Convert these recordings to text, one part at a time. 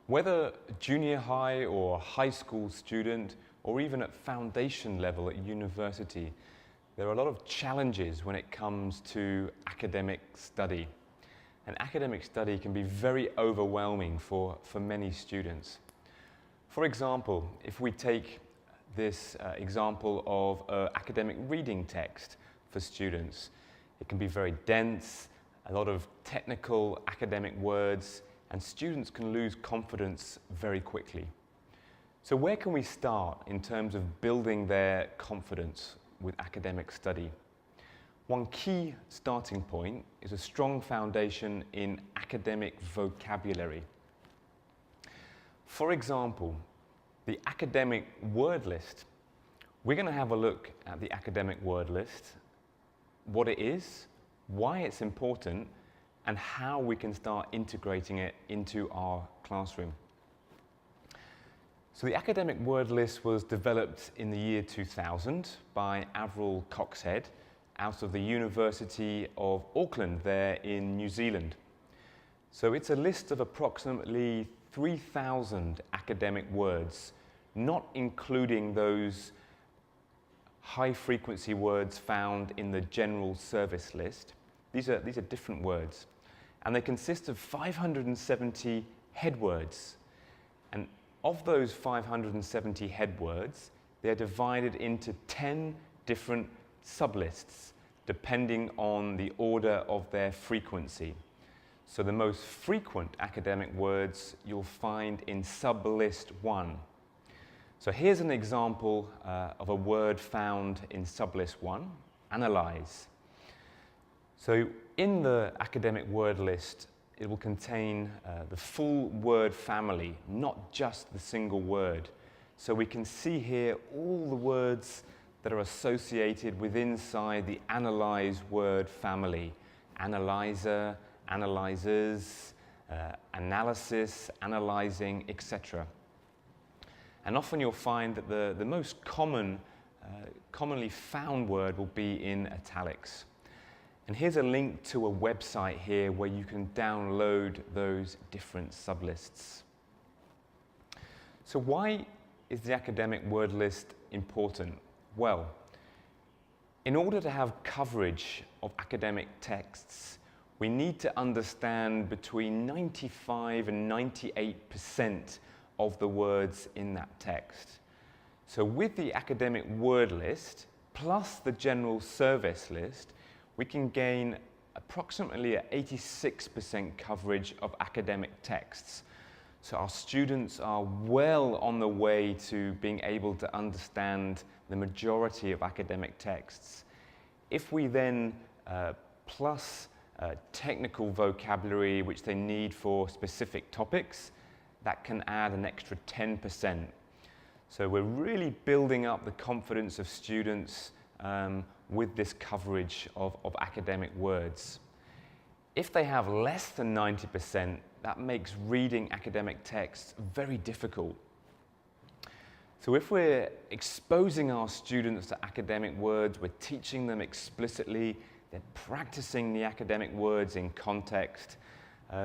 Whether junior high or high school student, or even at foundation level at university, there are a lot of challenges when it comes to academic study. And academic study can be very overwhelming for many students. For example, if we take this example of an academic reading text for students, it can be very dense, a lot of technical academic words, and students can lose confidence very quickly. So where can we start in terms of building their confidence with academic study? One key starting point is a strong foundation in academic vocabulary. For example, the academic word list. We're going to have a look at the academic word list, what it is, why it's important, and how we can start integrating it into our classroom. So the academic word list was developed in the year 2000 by Avril Coxhead out of the University of Auckland there in New Zealand. So it's a list of approximately 3,000 academic words, not including those high-frequency words found in the general service list. These are different words. And they consist of 570 head words. And of those 570 head words, they're divided into 10 different sublists, depending on the order of their frequency. So the most frequent academic words you'll find in sublist 1. So here's an example of a word found in sublist 1, analyze. So in the academic word list, it will contain the full word family, not just the single word. So we can see here all the words that are associated with inside the analyze word family. Analyzer, analyzers, analysis, analyzing, etc. And often you'll find that the most commonly found word will be in italics. And here's a link to a website here where you can download those different sublists. So why is the academic word list important? Well, in order to have coverage of academic texts, we need to understand between 95 and 98% of the words in that text. So with the academic word list, plus the general service list, we can gain approximately 86% coverage of academic texts. So our students are well on the way to being able to understand the majority of academic texts. If we then plus technical vocabulary which they need for specific topics, that can add an extra 10%. So we're really building up the confidence of students with this coverage of academic words. If they have less than 90%, that makes reading academic texts very difficult. So if we're exposing our students to academic words, we're teaching them explicitly, they're practicing the academic words in context,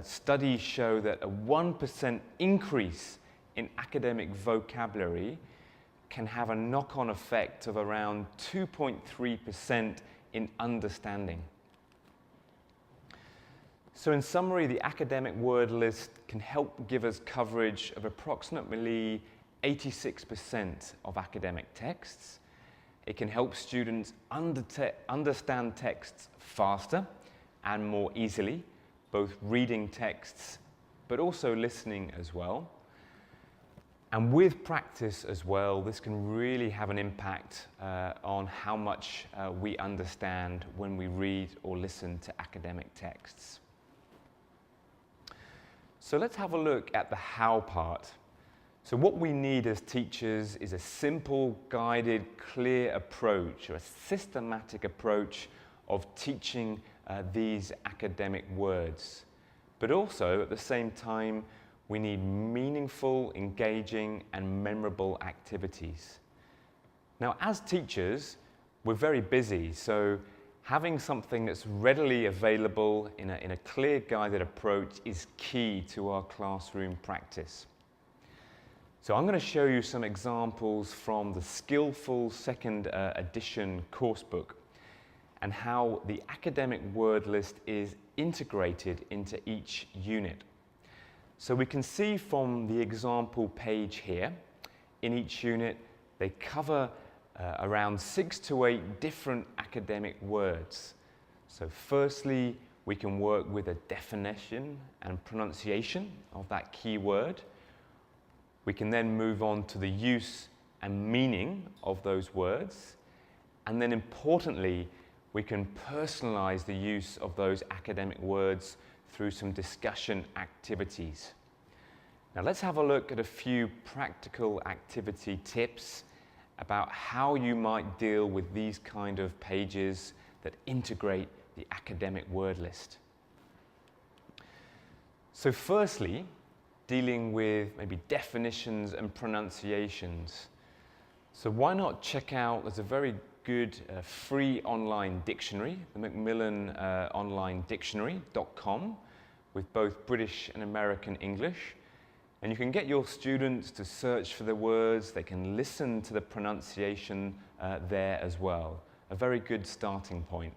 studies show that a 1% increase in academic vocabulary can have a knock-on effect of around 2.3% in understanding. So in summary, the academic word list can help give us coverage of approximately 86% of academic texts. It can help students understand texts faster and more easily, both reading texts but also listening as well. And with practice as well, this can really have an impact on how much we understand when we read or listen to academic texts. So let's have a look at the how part. So what we need as teachers is a simple, guided, clear approach, or a systematic approach of teaching these academic words. but also at the same time, we need meaningful, engaging, and memorable activities. Now, as teachers, we're very busy, so having something that's readily available in a clear guided approach is key to our classroom practice. So I'm going to show you some examples from the Skillful second edition coursebook and how the academic word list is integrated into each unit. So we can see from the example page here, in each unit, they cover around 6 to 8 different academic words. So firstly, we can work with a definition and pronunciation of that key word. We can then move on to the use and meaning of those words. And then importantly, we can personalize the use of those academic words through some discussion activities. Now let's have a look at a few practical activity tips about how you might deal with these kind of pages that integrate the academic word list. So firstly, dealing with maybe definitions and pronunciations. So why not check out, there's a very good free online dictionary, the Macmillan onlinedictionary.com, with both British and American English. And you can get your students to search for the words, they can listen to the pronunciation there as well. A very good starting point.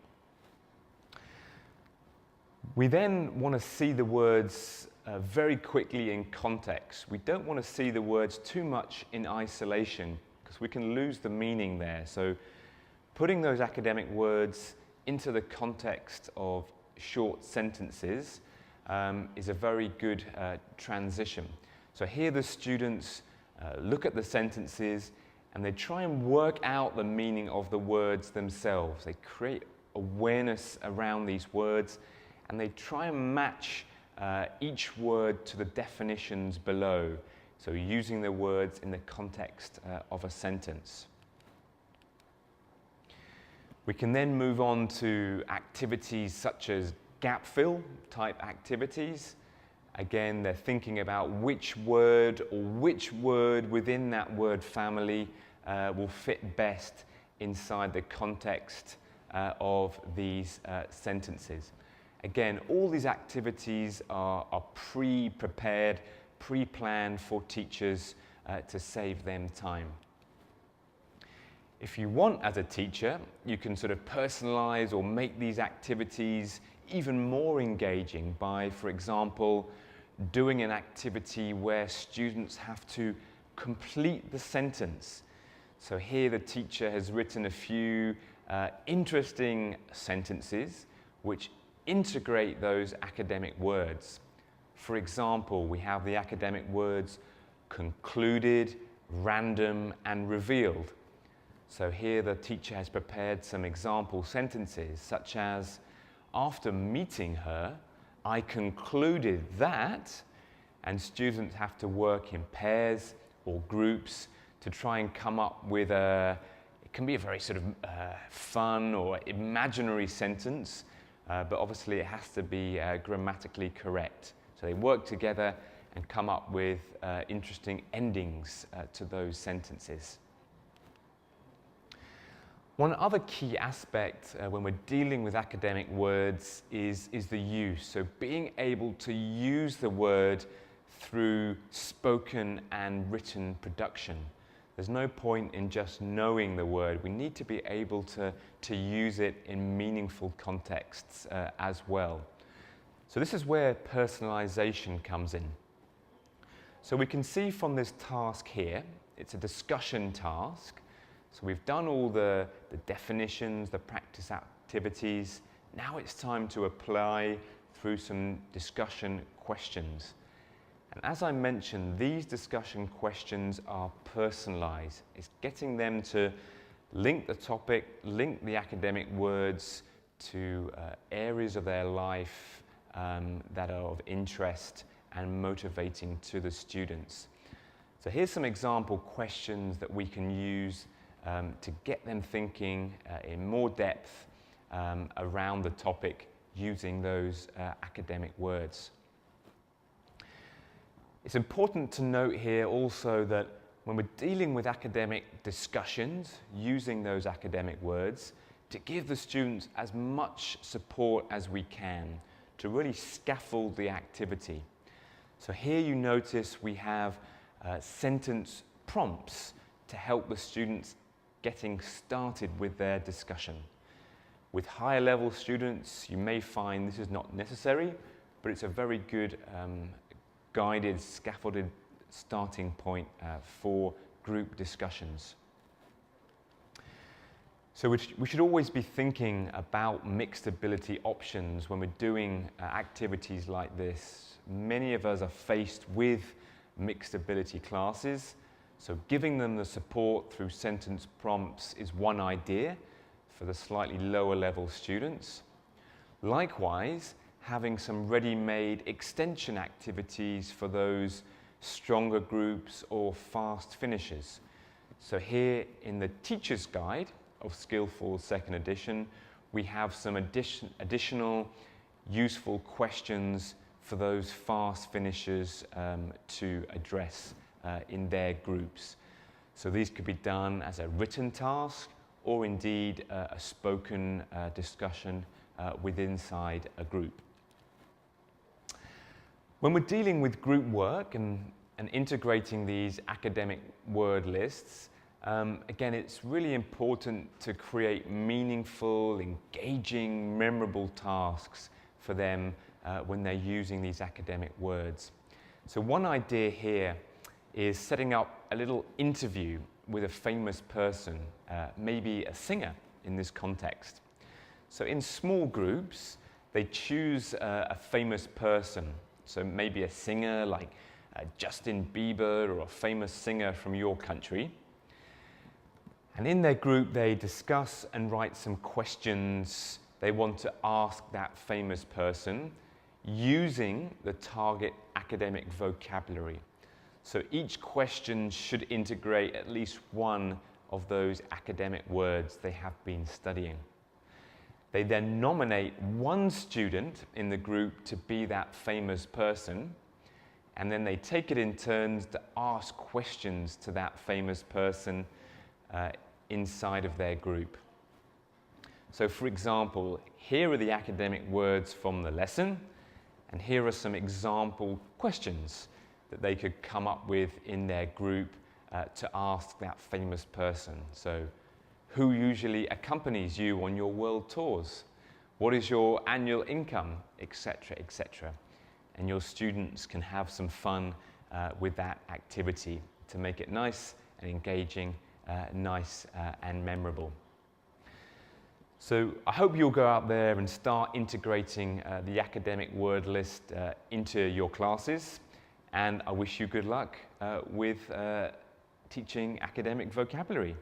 We then want to see the words very quickly in context. We don't want to see the words too much in isolation because we can lose the meaning there. So putting those academic words into the context of short sentences is a very good transition. So here the students look at the sentences and they try and work out the meaning of the words themselves. They create awareness around these words and they try and match each word to the definitions below, so using the words in the context of a sentence. We can then move on to activities such as gap fill type activities. Again, they're thinking about which word or which word within that word family will fit best inside the context of these sentences. Again, all these activities are pre-prepared, pre-planned for teachers to save them time. If you want, as a teacher, you can sort of personalize or make these activities even more engaging by, for example, doing an activity where students have to complete the sentence. So here the teacher has written a few interesting sentences which integrate those academic words. For example, we have the academic words concluded, random, and revealed. So here the teacher has prepared some example sentences such as, after meeting her, I concluded that, and students have to work in pairs or groups to try and come up with it can be a very sort of fun or imaginary sentence, but obviously it has to be grammatically correct. So they work together and come up with interesting endings to those sentences. One other key aspect when we're dealing with academic words is the use. So being able to use the word through spoken and written production. There's no point in just knowing the word. We need to be able to use it in meaningful contexts as well. So this is where personalization comes in. So we can see from this task here, it's a discussion task. So we've done all the definitions, the practice activities. Now it's time to apply through some discussion questions. And as I mentioned, these discussion questions are personalized. It's getting them to link the topic, link the academic words to areas of their life that are of interest and motivating to the students. So here's some example questions that we can use to get them thinking in more depth around the topic using those academic words. It's important to note here also that when we're dealing with academic discussions, using those academic words, to give the students as much support as we can to really scaffold the activity. So here you notice we have sentence prompts to help the students getting started with their discussion. With higher level students, you may find this is not necessary, but it's a very good guided, scaffolded starting point for group discussions. So we should always be thinking about mixed ability options when we're doing activities like this. Many of us are faced with mixed ability classes, so giving them the support through sentence prompts is one idea for the slightly lower level students. Likewise, having some ready-made extension activities for those stronger groups or fast finishers. So here in the teacher's guide of Skillful 2nd edition, we have some additional useful questions for those fast finishers to address in their groups. So these could be done as a written task or indeed a spoken discussion inside a group. When we're dealing with group work and integrating these academic word lists, again, it's really important to create meaningful, engaging, memorable tasks for them when they're using these academic words. So one idea here is setting up a little interview with a famous person, maybe a singer in this context. So in small groups, they choose a famous person. So maybe a singer like Justin Bieber or a famous singer from your country. And in their group, they discuss and write some questions they want to ask that famous person using the target academic vocabulary. So each question should integrate at least one of those academic words they have been studying. They then nominate one student in the group to be that famous person, and then they take it in turns to ask questions to that famous person inside of their group. So for example, here are the academic words from the lesson, and here are some example questions that they could come up with in their group to ask that famous person. So, who usually accompanies you on your world tours? What is your annual income, etc., etc. And your students can have some fun with that activity to make it nice and engaging, nice and memorable. So I hope you'll go out there and start integrating the academic word list into your classes, and I wish you good luck with teaching academic vocabulary.